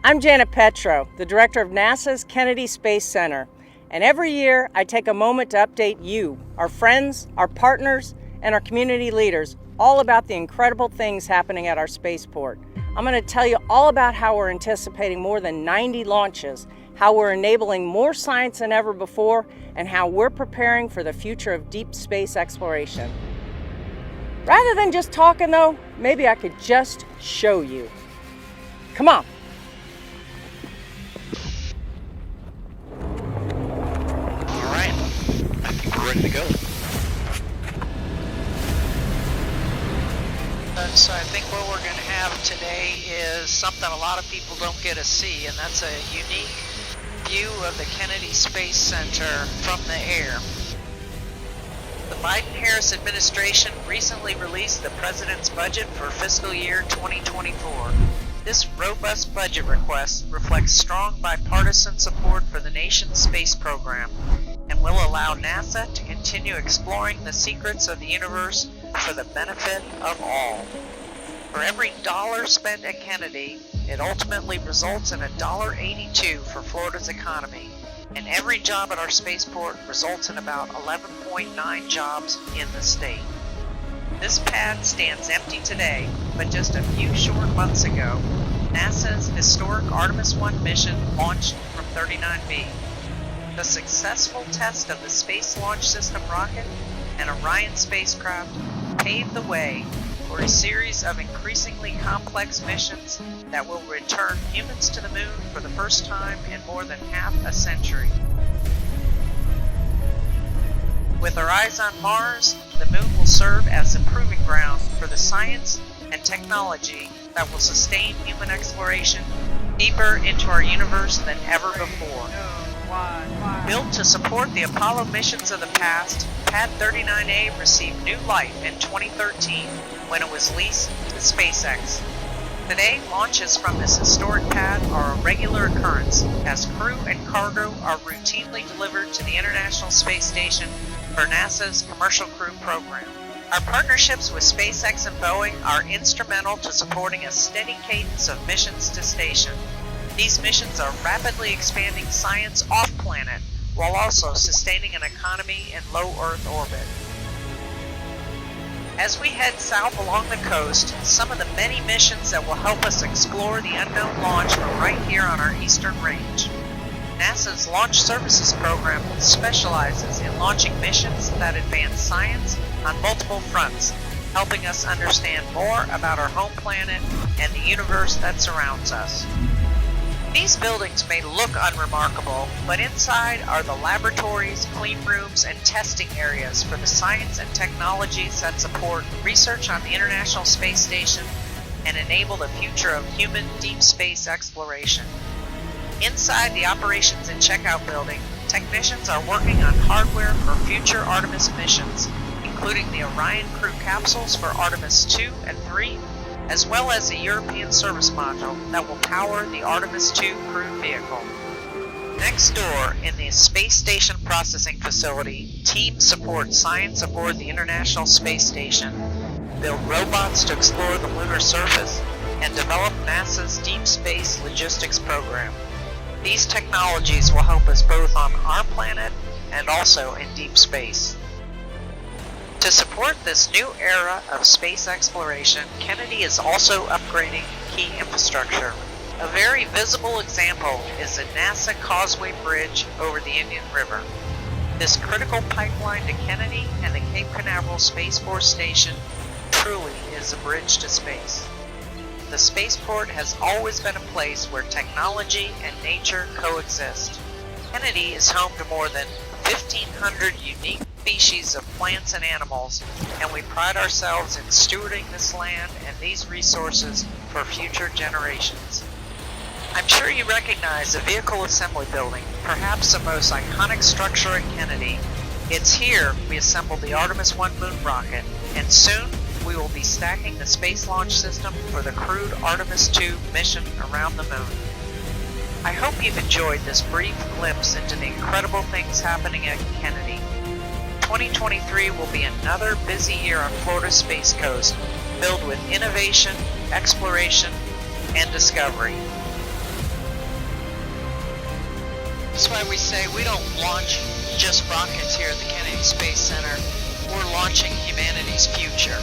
I'm Janet Petro, the director of NASA's Kennedy Space Center, and every year I take a moment to update you, our friends, our partners, and our community leaders all about the incredible things happening at our spaceport. I'm going to tell you all about how we're anticipating more than 90 launches, how we're enabling more science than ever before, and how we're preparing for the future of deep space exploration. Rather than just talking though, maybe I could just show you. Come on. All right, I think we're ready to go. So I think what we're going to have today is something a lot of people don't get to see, and that's a unique view of the Kennedy Space Center from the air. The Biden-Harris administration recently released the president's budget for fiscal year 2024. This robust budget request reflects strong bipartisan support for the nation's space program and will allow NASA to continue exploring the secrets of the universe for the benefit of all. For every dollar spent at Kennedy, it ultimately results in $1.82 for Florida's economy, and every job at our spaceport results in about 11.9 jobs in the state. This pad stands empty today, but just a few short months ago, NASA's historic Artemis I mission launched from 39B. The successful test of the Space Launch System rocket and Orion spacecraft paved the way for a series of increasingly complex missions that will return humans to the moon for the first time in more than half a century. With our eyes on Mars, the moon will serve as a proving ground for the science and technology that will sustain human exploration deeper into our universe than ever before. Built to support the Apollo missions of the past, Pad 39A received new life in 2013 when it was leased to SpaceX. Today, launches from this historic pad are a regular occurrence as crew and cargo are routinely delivered to the International Space Station for NASA's Commercial Crew program. Our partnerships with SpaceX and Boeing are instrumental to supporting a steady cadence of missions to station. These missions are rapidly expanding science off-planet while also sustaining an economy in low Earth orbit. As we head south along the coast, some of the many missions that will help us explore the unknown launch from right here on our eastern range. NASA's Launch Services Program specializes in launching missions that advance science on multiple fronts, helping us understand more about our home planet and the universe that surrounds us. These buildings may look unremarkable, but inside are the laboratories, clean rooms, and testing areas for the science and technologies that support research on the International Space Station and enable the future of human deep space exploration. Inside the Operations and Checkout building, technicians are working on hardware for future Artemis missions, including the Orion crew capsules for Artemis II and III, as well as a European service module that will power the Artemis II crew vehicle. Next door, in the Space Station Processing Facility, teams support science aboard the International Space Station, build robots to explore the lunar surface, and develop NASA's Deep Space Logistics program. These technologies will help us both on our planet and also in deep space. To support this new era of space exploration, Kennedy is also upgrading key infrastructure. A very visible example is the NASA Causeway Bridge over the Indian River. This critical pipeline to Kennedy and the Cape Canaveral Space Force Station truly is a bridge to space. The spaceport has always been a place where technology and nature coexist. Kennedy is home to more than 1,500 unique species of plants and animals, and we pride ourselves in stewarding this land and these resources for future generations. I'm sure you recognize the Vehicle Assembly Building, perhaps the most iconic structure in Kennedy. It's here we assembled the Artemis I moon rocket, and soon we will be stacking the Space Launch System for the crewed Artemis II mission around the moon. I hope you've enjoyed this brief glimpse into the incredible things happening at Kennedy. 2023 will be another busy year on Florida's Space Coast, filled with innovation, exploration, and discovery. That's why we say we don't launch just rockets here at the Kennedy Space Center. We're launching humanity's future.